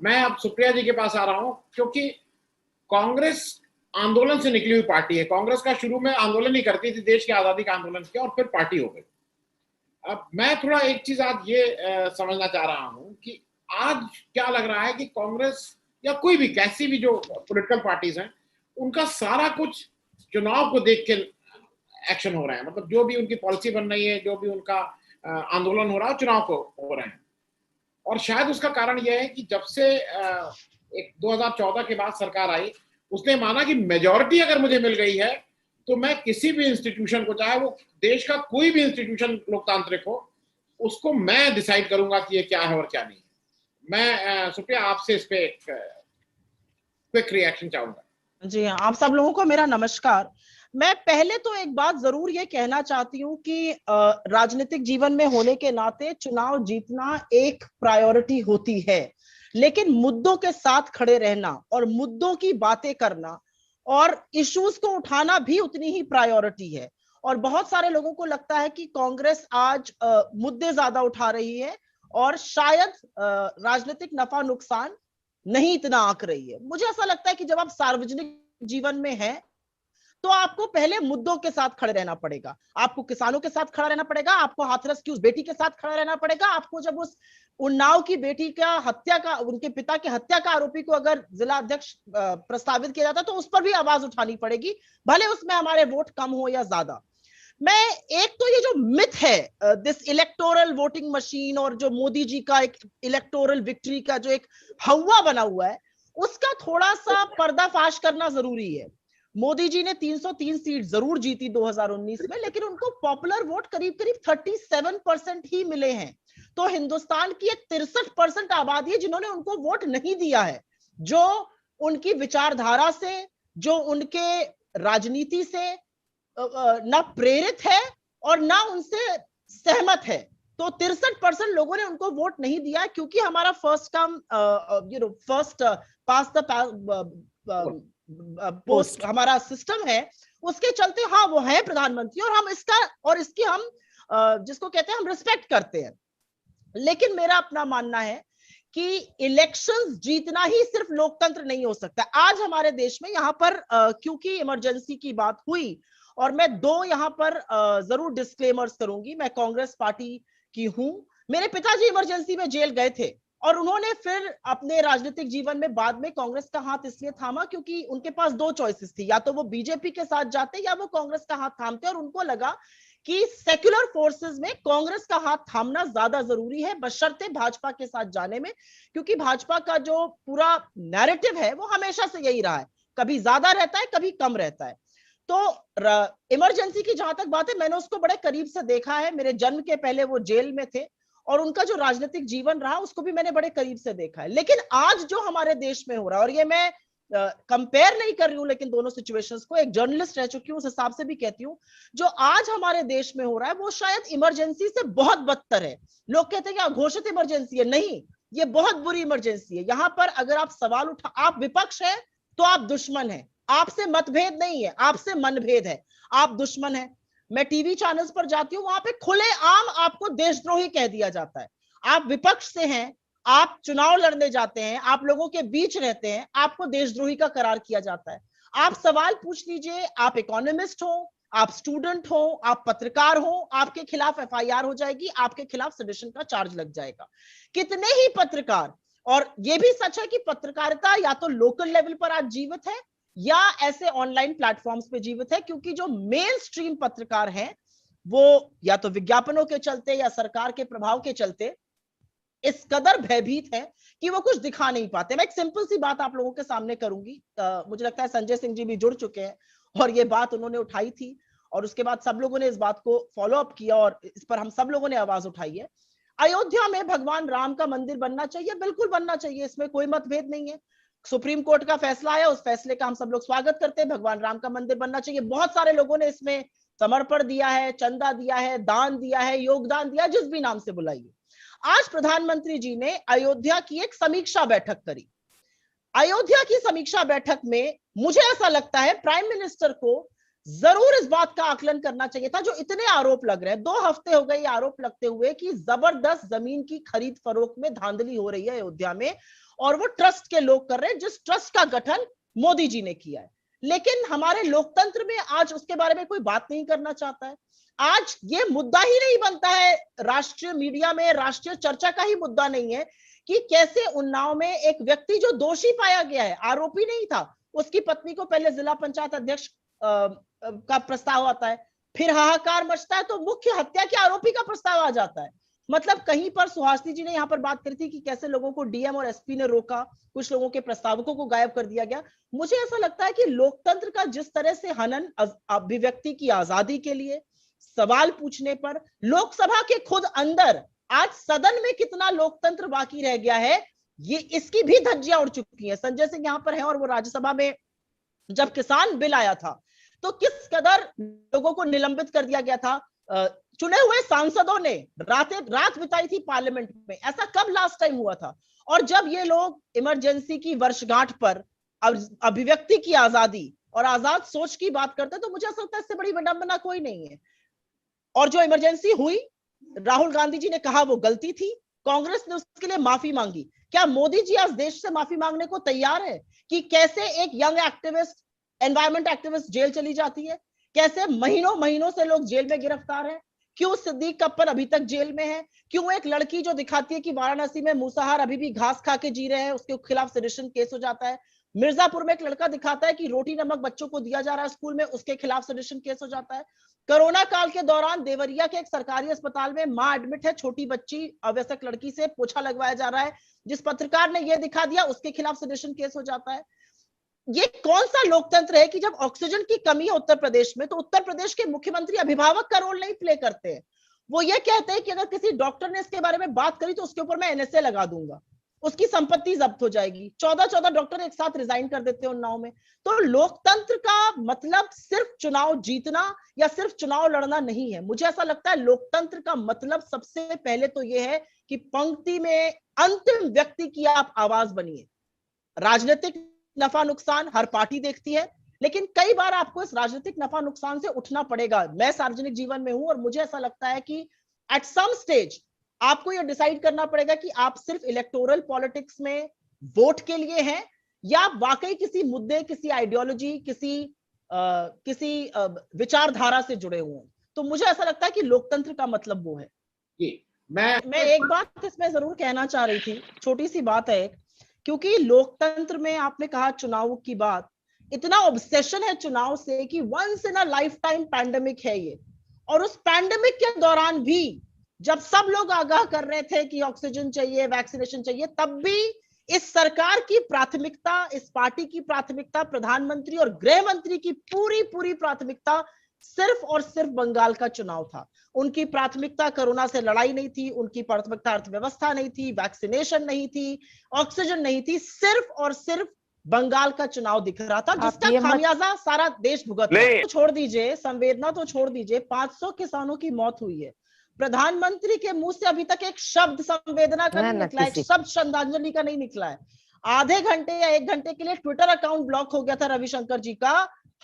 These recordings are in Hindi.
मैं अब सुप्रिया जी के पास आ रहा हूं, क्योंकि कांग्रेस आंदोलन से निकली हुई पार्टी है। कांग्रेस का शुरू में आंदोलन ही करती थी, देश की आजादी का आंदोलन किया और फिर पार्टी हो गई। अब मैं थोड़ा एक चीज आज ये समझना चाह रहा हूं कि आज क्या लग रहा है कि कांग्रेस या कोई भी कैसी भी जो पॉलिटिकल पार्टीज हैं, उनका सारा कुछ चुनाव को देख के एक्शन हो रहा है। मतलब जो भी उनकी पॉलिसी बन रही है, जो भी उनका आंदोलन हो रहा है, चुनाव को हो रहे हैं। और शायद उसका कारण यह है कि जब से एक 2014 के बाद सरकार आई, उसने माना कि मेजॉरिटी अगर मुझे मिल गई है तो मैं किसी भी इंस्टीट्यूशन को, चाहे वो देश का कोई भी इंस्टीट्यूशन लोकतांत्रिक हो, उसको मैं डिसाइड करूंगा कि ये क्या है और क्या नहीं है। मैं सुप्रिया आपसे इस पे क्विक रिएक्शन चाहूंगा। जी हाँ, आप सब लोगों को मेरा नमस्कार। मैं पहले तो एक बात जरूर ये कहना चाहती हूँ कि राजनीतिक जीवन में होने के नाते चुनाव जीतना एक प्रायोरिटी होती है, लेकिन मुद्दों के साथ खड़े रहना और मुद्दों की बातें करना और इश्यूज को उठाना भी उतनी ही प्रायोरिटी है। और बहुत सारे लोगों को लगता है कि कांग्रेस आज मुद्दे ज्यादा उठा रही है और शायद राजनीतिक नफा नुकसान नहीं इतना आंक रही है। मुझे ऐसा लगता है कि जब आप सार्वजनिक जीवन में हैं तो आपको पहले मुद्दों के साथ खड़े रहना पड़ेगा। आपको किसानों के साथ खड़ा रहना पड़ेगा, आपको हाथरस की उस बेटी के साथ खड़ा रहना पड़ेगा, आपको जब उस उन्नाव की बेटी का हत्या का, उनके पिता की हत्या का आरोपी को अगर जिला अध्यक्ष प्रस्तावित किया जाता तो उस पर भी आवाज उठानी पड़ेगी, भले उसमें हमारे वोट कम हो या ज्यादा। मैं एक तो ये जो मिथ है दिस इलेक्टोरल वोटिंग मशीन और जो मोदी जी का एक इलेक्टोरल विक्ट्री का जो एक हवा बना हुआ है, उसका थोड़ा सा पर्दाफाश करना जरूरी है। मोदी जी ने 303 सीट जरूर जीती 2019 में, लेकिन उनको पॉपुलर वोट करीब करीब 37% ही मिले हैं। तो हिंदुस्तान की एक 63% आबादी है जिन्होंने उनको वोट नहीं दिया है, जो उनकी विचारधारा से, जो उनके राजनीति से ना प्रेरित है और ना उनसे सहमत है। तो 63% लोगों ने उनको वोट नहीं दिया, क्योंकि हमारा first come first pass the post हमारा सिस्टम है, उसके चलते हाँ वो है प्रधानमंत्री और हम इसका और इसकी हम जिसको कहते हैं हम रिस्पेक्ट करते हैं। लेकिन मेरा अपना मानना है कि इलेक्शंस जीतना ही सिर्फ लोकतंत्र नहीं हो सकता। आज हमारे देश में यहाँ पर क्योंकि इमरजेंसी की बात हुई, और मैं दो यहाँ पर जरूर डिस्क्लेमर्स करूंगी। मैं कांग्रेस पार्टी की हूं, मेरे पिताजी इमरजेंसी में जेल गए थे और उन्होंने फिर अपने राजनीतिक जीवन में बाद में कांग्रेस का हाथ इसलिए थामा क्योंकि उनके पास दो चॉइसेस थी, या तो वो बीजेपी के साथ जाते या वो कांग्रेस का हाथ थामते, और उनको लगा कि सेक्युलर फोर्सेस में कांग्रेस का हाथ थामना ज्यादा जरूरी है बशर्ते भाजपा के साथ जाने में, क्योंकि भाजपा का जो पूरा नैरेटिव है वो हमेशा से यही रहा है, कभी ज्यादा रहता है कभी कम रहता है। तो इमरजेंसी की जहां तक बात है, मैंने उसको बड़े करीब से देखा है। मेरे जन्म के पहले वो जेल में थे और उनका जो राजनीतिक जीवन रहा उसको भी मैंने बड़े करीब से देखा है। लेकिन आज जो हमारे देश में हो रहा है, और ये मैं कंपेयर नहीं कर रही हूं, लेकिन दोनों सिचुएशंस को एक जर्नलिस्ट रह चुकी हूं उस हिसाब से भी कहती हूं, जो आज हमारे देश में हो रहा है वो शायद इमरजेंसी से बहुत बदतर है। लोग कहते हैं कि घोषित इमरजेंसी है, नहीं, ये बहुत बुरी इमरजेंसी है। यहां पर अगर आप सवाल उठा, आप विपक्ष है तो आप दुश्मन है, आपसे मतभेद नहीं है, आपसे मनभेद है, आप दुश्मन है। मैं टीवी चैनल्स पर जाती हूं, वहां पे खुलेआम आपको देशद्रोही कह दिया जाता है। आप विपक्ष से हैं, आप चुनाव लड़ने जाते हैं, आप लोगों के बीच रहते हैं, आपको देशद्रोही का करार किया जाता है। आप सवाल पूछ लीजिए, आप इकोनॉमिस्ट हो, आप स्टूडेंट हो, आप पत्रकार हो, आपके खिलाफ एफआईआर हो जाएगी, आपके खिलाफ सेडिशन का चार्ज लग जाएगा। कितने ही पत्रकार, और यह भी सच है कि पत्रकारिता या तो लोकल लेवल पर आज जीवित है या ऐसे ऑनलाइन प्लेटफॉर्म्स पे जीवित है, क्योंकि जो मेन स्ट्रीम पत्रकार हैं वो या तो विज्ञापनों के चलते या सरकार के प्रभाव के चलते इस कदर भयभीत है कि वो कुछ दिखा नहीं पाते। मैं एक सिंपल सी बात आप लोगों के सामने करूंगी। मुझे लगता है संजय सिंह जी भी जुड़ चुके हैं और ये बात उन्होंने उठाई थी और उसके बाद सब लोगों ने इस बात को फॉलो अप किया और इस पर हम सब लोगों ने आवाज उठाई है। अयोध्या में भगवान राम का मंदिर बनना चाहिए, बिल्कुल बनना चाहिए, इसमें कोई मतभेद नहीं है। सुप्रीम कोर्ट का फैसला आया, उस फैसले का हम सब लोग स्वागत करते हैं। भगवान राम का मंदिर बनना चाहिए। बहुत सारे लोगों ने इसमें समर्पण दिया है, चंदा दिया है, दान दिया है, योगदान दिया, जिस भी नाम से बुलाइए। आज प्रधानमंत्री जी ने अयोध्या की एक समीक्षा बैठक करी। अयोध्या की समीक्षा बैठक में मुझे ऐसा लगता है प्राइम मिनिस्टर को जरूर इस बात का आकलन करना चाहिए था, जो इतने आरोप लग रहे हैं, 2 हफ्ते हो गए आरोप लगते हुए कि जबरदस्त जमीन की खरीद फरोख्त में धांधली हो रही है अयोध्या में, और वो ट्रस्ट के लोग कर रहे हैं, जिस ट्रस्ट का गठन मोदी जी ने किया है। लेकिन हमारे लोकतंत्र में आज उसके बारे में कोई बात नहीं करना चाहता है। आज ये मुद्दा ही नहीं बनता है, राष्ट्रीय मीडिया में राष्ट्रीय चर्चा का ही मुद्दा नहीं है कि कैसे उन्नाव में एक व्यक्ति जो दोषी पाया गया है, आरोपी नहीं था, उसकी पत्नी को पहले जिला पंचायत अध्यक्ष का प्रस्ताव आता है, फिर हाहाकार मचता है तो मुख्य हत्या के आरोपी का प्रस्ताव आ जाता है। मतलब कहीं पर सुहासिनी जी ने यहाँ पर बात करी थी कि कैसे लोगों को डीएम और एसपी ने रोका, कुछ लोगों के प्रस्तावकों को गायब कर दिया गया। मुझे ऐसा लगता है कि लोकतंत्र का जिस तरह से हनन अभिव्यक्ति की आजादी के लिए, सवाल पूछने पर, लोकसभा के खुद अंदर आज सदन में कितना लोकतंत्र बाकी रह गया है, ये इसकी भी धज्जियां उड़ चुकी हैं। संजय सिंह यहाँ पर है और वो राज्यसभा में जब किसान बिल आया था तो किस कदर लोगों को निलंबित कर दिया गया था। चुने हुए सांसदों ने रात बिताई थी पार्लियामेंट में, ऐसा कब लास्ट टाइम हुआ था। और जब ये लोग इमरजेंसी की वर्षगांठ पर अभिव्यक्ति की आजादी और आजाद सोच की बात करते हैं तो मुझे ऐसा लगता है इससे बड़ी विडंबना कोई नहीं है। और जो इमरजेंसी हुई, राहुल गांधी जी ने कहा वो गलती थी, कांग्रेस ने उसके लिए माफी मांगी। क्या मोदी जी आज देश से माफी मांगने को तैयार है कि कैसे एक young activist, environment activist jail चली जाती है, कैसे महीनों महीनों से लोग जेल में गिरफ्तार हैं, क्यों सिद्दीक कप्पर अभी तक जेल में है, क्यों एक लड़की जो दिखाती है कि वाराणसी में मूसाहार अभी भी घास खा के जी रहे हैं उसके खिलाफ सेडिशन केस हो जाता है, मिर्जापुर में एक लड़का दिखाता है कि रोटी नमक बच्चों को दिया जा रहा है स्कूल में, उसके खिलाफ सेडिशन केस हो जाता है। कोरोना काल के दौरान देवरिया के एक सरकारी अस्पताल में मां एडमिट है, छोटी बच्ची अवयस्क लड़की से पोछा लगवाया जा रहा है, जिस पत्रकार ने यह दिखा दिया उसके खिलाफ सेडिशन केस हो जाता है। ये कौन सा लोकतंत्र है कि जब ऑक्सीजन की कमी है उत्तर प्रदेश में तो उत्तर प्रदेश के मुख्यमंत्री अभिभावक का रोल नहीं प्ले करते हैं। वो ये कहते हैं कि अगर किसी डॉक्टर ने इसके बारे में बात करी तो उसके ऊपर मैं एनएसए लगा दूंगा, उसकी संपत्ति जब्त हो जाएगी। 14 डॉक्टर एक साथ रिजाइन कर देते हैं उन्नाव में। तो लोकतंत्र का मतलब सिर्फ चुनाव जीतना या सिर्फ चुनाव लड़ना नहीं है। मुझे ऐसा लगता है लोकतंत्र का मतलब सबसे पहले तो यह है कि पंक्ति में अंतिम व्यक्ति की आप आवाज बनिए। राजनीतिक नफा नुकसान हर पार्टी देखती है, लेकिन कई बार आपको इस राजनीतिक नफा नुकसान से उठना पड़ेगा। मैं सार्वजनिक जीवन में हूं और मुझे ऐसा लगता है कि एट सम स्टेज आपको यह डिसाइड करना पड़ेगा कि आप सिर्फ इलेक्टोरल पॉलिटिक्स में वोट के लिए हैं या वाकई किसी मुद्दे, किसी आइडियोलॉजी, किसी विचारधारा से जुड़े हुए हैं। तो मुझे ऐसा लगता है कि लोकतंत्र का मतलब वो है। मैं एक बात इसमें जरूर कहना चाह रही थी, छोटी सी बात है, क्योंकि लोकतंत्र में आपने कहा चुनाव की बात, इतना ऑब्सेशन है चुनाव से कि once in a lifetime pandemic है ये। और उस पैंडेमिक के दौरान भी जब सब लोग आगाह कर रहे थे कि ऑक्सीजन चाहिए, वैक्सीनेशन चाहिए, तब भी इस सरकार की प्राथमिकता, इस पार्टी की प्राथमिकता, प्रधानमंत्री और गृह मंत्री की पूरी प्राथमिकता सिर्फ और सिर्फ बंगाल का चुनाव था। उनकी प्राथमिकता कोरोना से लड़ाई नहीं थी, उनकी प्राथमिकता अर्थव्यवस्था नहीं थी, वैक्सीनेशन नहीं थी, ऑक्सीजन नहीं थी, सिर्फ और सिर्फ बंगाल का चुनाव दिख रहा था, जिसका खामियाजा सारा देश भुगत रहा है। तो छोड़ दीजिए संवेदना, तो छोड़ दीजिए, 500 किसानों की मौत हुई है, प्रधानमंत्री के मुंह से अभी तक एक शब्द संवेदना का नहीं निकला, एक शब्द श्रद्धांजलि का नहीं निकला है। आधे घंटे या 1 घंटे के लिए ट्विटर अकाउंट ब्लॉक हो गया था रविशंकर जी का,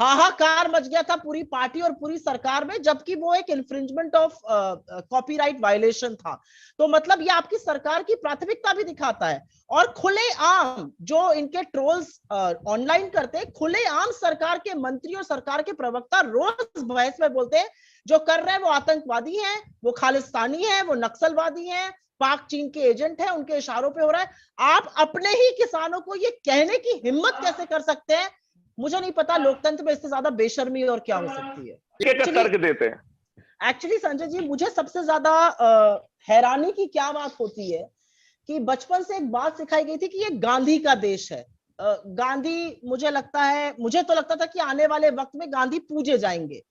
हाहाकार मच गया था पूरी पार्टी और पूरी सरकार में, जबकि वो एक इन्फ्रिंजमेंट ऑफ कॉपीराइट वायलेशन था। तो मतलब ये आपकी सरकार की प्राथमिकता भी दिखाता है। और खुलेआम जो इनके ट्रोल्स ऑनलाइन करते हैं, खुलेआम सरकार के मंत्री और सरकार के प्रवक्ता रोज बहस में बोलते हैं जो कर रहे हैं वो आतंकवादी हैं, वो खालिस्तानी हैं, वो नक्सलवादी हैं, पाक चीन के एजेंट हैं, उनके इशारों पे हो रहा है। आप अपने ही किसानों को ये कहने की हिम्मत कैसे कर सकते हैं? मुझे नहीं पता लोकतंत्र में इससे ज्यादा बेशर्मी और क्या हो सकती है। तर्क देते हैं एक्चुअली संजय जी, मुझे सबसे ज्यादा हैरानी की क्या बात होती है कि बचपन से एक बात सिखाई गई थी कि ये गांधी का देश है। गांधी, मुझे तो लगता था कि आने वाले वक्त में गांधी पूजे जाएंगे।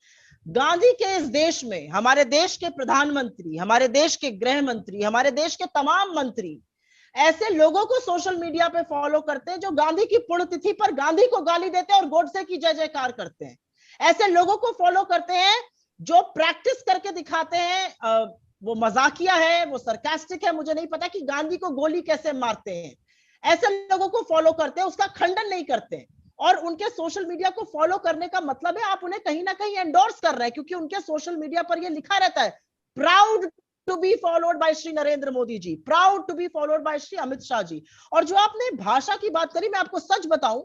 गांधी के इस देश में हमारे देश के प्रधानमंत्री, हमारे देश के गृह मंत्री, हमारे देश के तमाम मंत्री ऐसे लोगों को सोशल मीडिया पे फॉलो करते हैं जो गांधी की पुण्यतिथि पर गांधी को गाली देते हैं और गोडसे की जय जयकार करते हैं। ऐसे लोगों को फॉलो करते हैं जो प्रैक्टिस करके दिखाते हैं, वो मजाकिया है, वो सरकास्टिक है, मुझे नहीं पता कि गांधी को गोली कैसे मारते हैं। ऐसे लोगों को फॉलो करते हैं, उसका खंडन नहीं करते हैं। और उनके सोशल मीडिया को फॉलो करने का मतलब है आप उन्हें कहीं ना कहीं एंडोर्स कर रहे हैं, क्योंकि उनके सोशल मीडिया पर यह लिखा रहता है proud to be followed by Shri Narendra Modi ji, proud to be followed by Shri Amit Shah ji. और जो आपने भाषा की बात करी, मैं आपको सच बताऊं,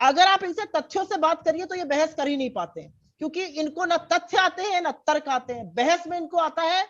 अगर आप इनसे तथ्यों से बात करिए तो ये बहस कर ही नहीं पाते हैं, क्योंकि इनको ना तथ्य आते हैं ना तर्क आते हैं। बहस में इनको आता है,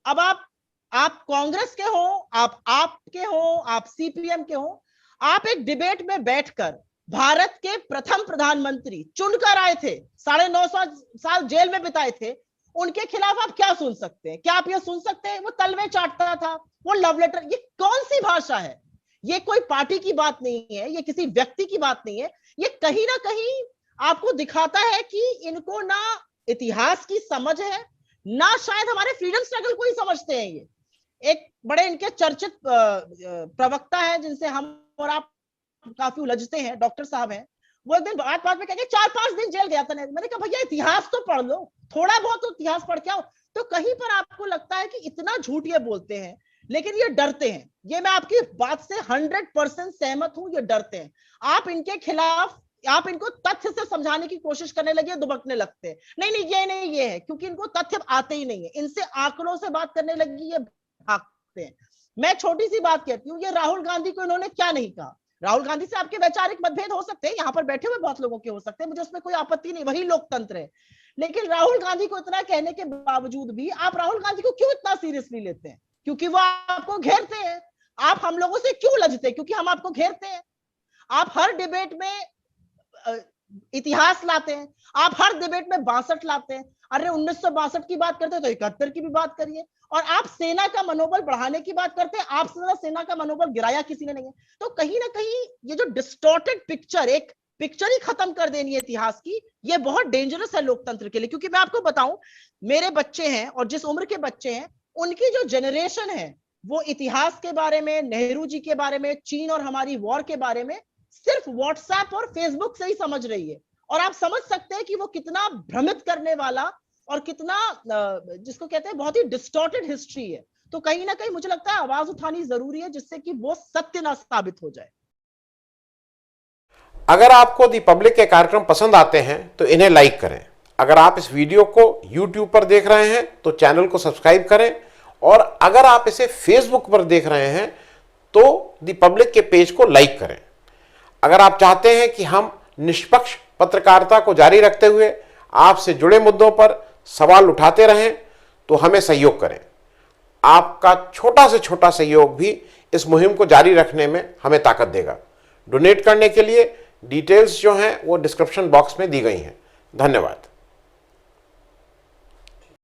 अब आप कांग्रेस के हो, आपके हो, आप सीपीएम के हो, आप एक डिबेट में बैठकर भारत के प्रथम प्रधानमंत्री चुनकर आए थे, 950 साल जेल में बिताए थे, उनके खिलाफ आप क्या सुन सकते हैं? क्या आप ये सुन सकते हैं वो तलवे चाटता था, वो लव लेटर? ये कौन सी भाषा है? ये कोई पार्टी की बात नहीं है, ये किसी व्यक्ति की बात नहीं है। ये कहीं ना कहीं आपको दिखाता है कि इनको ना इतिहास की समझ है, ना शायद हमारे फ्रीडम स्ट्रगल को ही समझते हैं। ये एक बड़े इनके चर्चित प्रवक्ता है जिनसे हम और आप काफी उलझते हैं, डॉक्टर साहब हैं, वो एक दिन बात में कहेंगे 4-5 दिन जेल गया था। मैंने कहा भैया इतिहास तो पढ़ लो, थोड़ा बहुत तो इतिहास पढ़ के आओ। तो कहीं पर आपको लगता है कि इतना झूठ ये बोलते हैं, लेकिन ये डरते हैं। ये मैं आपकी बात से 100% सहमत हूं, ये डरते हैं। आप इनके खिलाफ, आप इनको तथ्य से समझाने की कोशिश करने लगे, दुबकने लगते हैं, नहीं नहीं ये नहीं ये है, क्योंकि इनको तथ्य आते ही नहीं है। इनसे आंकड़ों से बात करने लगी, ये भागते हैं। मैं छोटी सी बात कहती हूँ, ये राहुल गांधी को इन्होंने क्या नहीं कहा। राहुल गांधी से आपके वैचारिक मतभेद हो सकते हैं, यहाँ पर बैठे हुए बहुत लोगों के हो सकते हैं, मुझे उसमें कोई आपत्ति नहीं, वही लोकतंत्र है। लेकिन राहुल गांधी को इतना कहने के बावजूद भी आप राहुल गांधी को क्यों इतना सीरियसली लेते हैं? क्योंकि वो आपको घेरते हैं। आप हम लोगों से क्यों लजते हैं? क्योंकि हम आपको घेरते हैं। आप हर डिबेट में इतिहास लाते हैं, आप हर डिबेट में 62 लाते हैं। अरे 1962 की बात करते हैं तो 71 की भी बात करिए। और आप सेना का मनोबल बढ़ाने की बात करते हैं, आपसे ज्यादा सेना का मनोबल गिराया किसी ने नहीं है। तो कहीं ना कहीं ये जो डिस्टॉर्टेड पिक्चर, एक पिक्चर ही खत्म कर देनी है इतिहास की, ये बहुत डेंजरस है लोकतंत्र के लिए। क्योंकि मैं आपको बताऊं, मेरे बच्चे हैं और जिस उम्र के बच्चे हैं, उनकी जो जनरेशन है वो इतिहास के बारे में, नेहरू जी के बारे में, चीन और हमारी वॉर के बारे में सिर्फ व्हाट्सएप और फेसबुक से ही समझ रही है। और आप समझ सकते हैं कि वो कितना भ्रमित करने वाला और कितना जिसको कहते हैं बहुत ही डिस्टॉर्टेड हिस्ट्री है। तो कहीं ना कहीं मुझे लगता है आवाज उठानी जरूरी है, जिससे कि वो सत्य ना साबित हो जाए। अगर आपको दी पब्लिक के कार्यक्रम पसंद आते हैं तो इन्हें लाइक करें। अगर आप इस वीडियो को YouTube पर देख रहे हैं तो चैनल को सब्सक्राइब करें, और अगर आप इसे Facebook पर देख रहे हैं तो दी पब्लिक के पेज को लाइक करें। अगर आप चाहते हैं कि हम निष्पक्ष पत्रकारिता को जारी रखते हुए आपसे जुड़े मुद्दों पर सवाल उठाते रहें तो हमें सहयोग करें। आपका छोटा से छोटा सहयोग भी इस मुहिम को जारी रखने में हमें ताकत देगा। डोनेट करने के लिए डिटेल्स जो हैं वो डिस्क्रिप्शन बॉक्स में दी गई हैं। धन्यवाद।